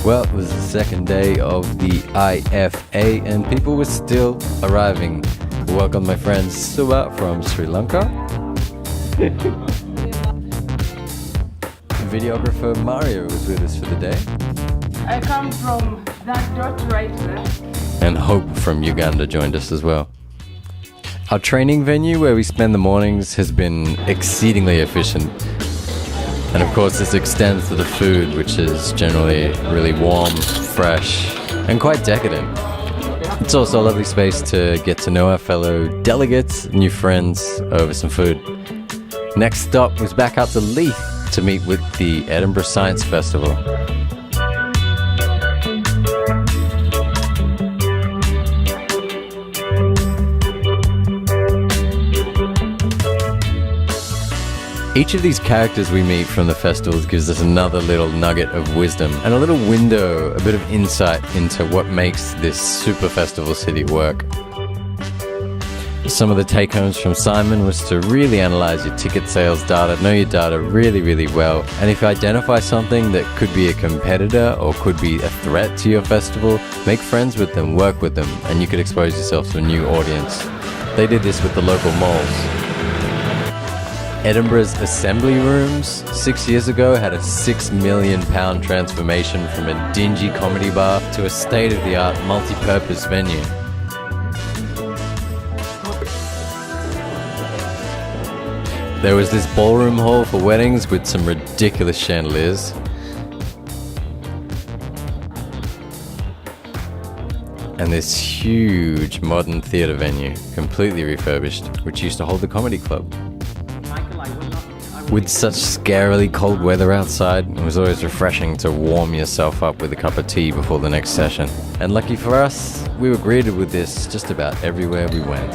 Well, it was the second day of the IFA and people were still arriving. Welcome my friend Suba from Sri Lanka. Videographer Mario was with us for the day. I come from that dot right there. And Hope from Uganda joined us as well. Our training venue where we spend the mornings has been exceedingly efficient. And of course this extends to the food, which is generally really warm, fresh, and quite decadent. It's also a lovely space to get to know our fellow delegates, new friends, over some food. Next stop was back out to Leith to meet with the Edinburgh Science Festival. Each of these characters we meet from the festivals gives us another little nugget of wisdom and a little window, a bit of insight into what makes this super festival city work. Some of the take-homes from Simon was to really analyze your ticket sales data, know your data really well, and if you identify something that could be a competitor or could be a threat to your festival, make friends with them, work with them, and you could expose yourself to a new audience. They did this with the local malls. Edinburgh's Assembly Rooms 6 years ago had a £6 million transformation from a dingy comedy bar to a state-of-the-art multi-purpose venue. There was this ballroom hall for weddings with some ridiculous chandeliers. And this huge modern theatre venue, completely refurbished, which used to hold the comedy club. With such scarily cold weather outside, it was always refreshing to warm yourself up with a cup of tea before the next session. And lucky for us, we were greeted with this just about everywhere we went.